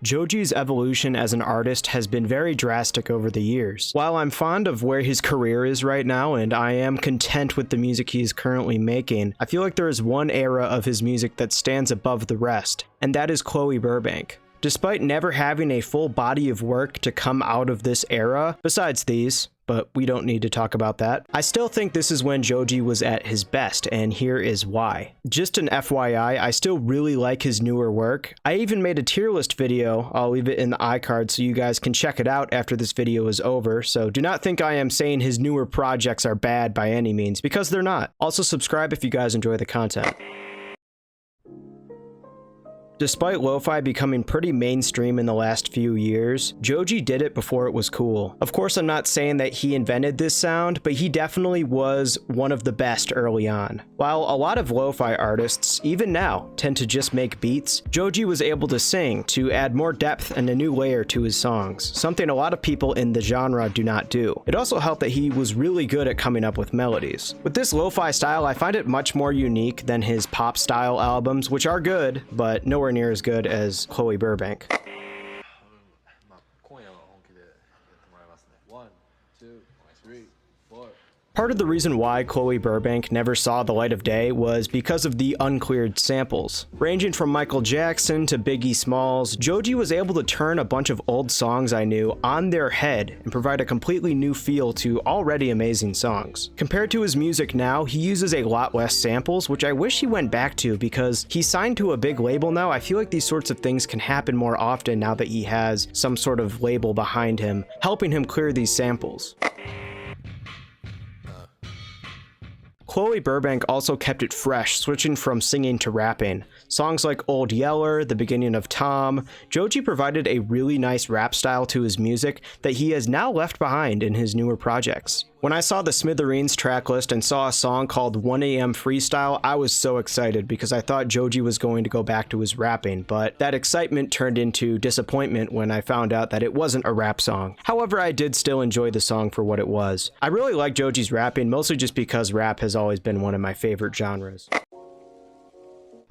Joji's evolution as an artist has been very drastic over the years. While I'm fond of where his career is right now, and I am content with the music he is currently making, I feel like there is one era of his music that stands above the rest, and that is Chloe Burbank. Despite never having a full body of work to come out of this era, besides these, but we don't need to talk about that, I still think this is when Joji was at his best, and here is why. Just an FYI, I still really like his newer work. I even made a tier list video. I'll leave it in the iCard so you guys can check it out after this video is over, so do not think I am saying his newer projects are bad by any means, because they're not. Also subscribe if you guys enjoy the content. Despite lo-fi becoming pretty mainstream in the last few years, Joji did it before it was cool. Of course, I'm not saying that he invented this sound, but he definitely was one of the best early on. While a lot of lo-fi artists, even now, tend to just make beats, Joji was able to sing to add more depth and a new layer to his songs, something a lot of people in the genre do not do. It also helped that he was really good at coming up with melodies. With this lo-fi style, I find it much more unique than his pop-style albums, which are good, but nowhere near as good as Chloe Burbank. Part of the reason why Chloe Burbank never saw the light of day was because of the uncleared samples. Ranging from Michael Jackson to Biggie Smalls, Joji was able to turn a bunch of old songs I knew on their head and provide a completely new feel to already amazing songs. Compared to his music now, he uses a lot less samples, which I wish he went back to because he's signed to a big label now. I feel like these sorts of things can happen more often now that he has some sort of label behind him, helping him clear these samples. Chloe Burbank also kept it fresh, switching from singing to rapping. Songs like Old Yeller, the beginning of Thom, Joji provided a really nice rap style to his music that he has now left behind in his newer projects. When I saw the Smithereens track list and saw a song called 1 AM Freestyle, I was so excited because I thought Joji was going to go back to his rapping, but that excitement turned into disappointment when I found out that it wasn't a rap song. However, I did still enjoy the song for what it was. I really like Joji's rapping, mostly just because rap has always been one of my favorite genres.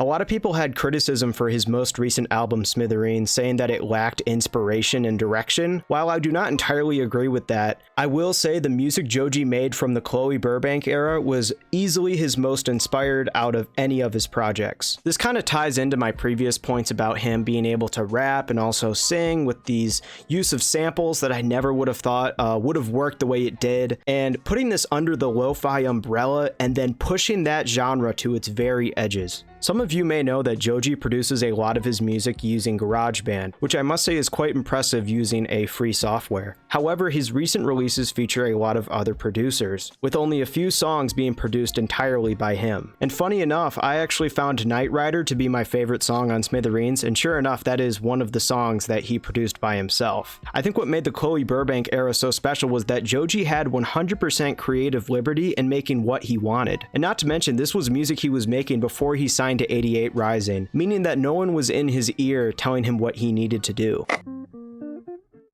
A lot of people had criticism for his most recent album Smithereens, saying that it lacked inspiration and direction. While I do not entirely agree with that, I will say the music Joji made from the Chloe Burbank era was easily his most inspired out of any of his projects. This kind of ties into my previous points about him being able to rap and also sing with these use of samples that I never would have thought would have worked the way it did, and putting this under the lo-fi umbrella and then pushing that genre to its very edges. Some of you may know that Joji produces a lot of his music using GarageBand, which I must say is quite impressive using a free software. However, his recent releases feature a lot of other producers, with only a few songs being produced entirely by him. And funny enough, I actually found Night Rider to be my favorite song on Smithereens, and sure enough, that is one of the songs that he produced by himself. I think what made the Chloe Burbank era so special was that Joji had 100% creative liberty in making what he wanted. And not to mention, this was music he was making before he signed to 88 Rising, meaning that no one was in his ear telling him what he needed to do.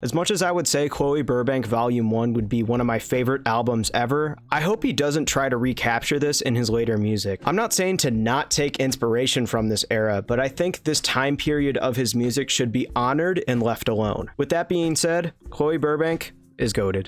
As much as I would say Chloe Burbank Volume 1 would be one of my favorite albums ever, I hope he doesn't try to recapture this in his later music. I'm not saying to not take inspiration from this era, but I think this time period of his music should be honored and left alone. With that being said, Chloe Burbank is goated.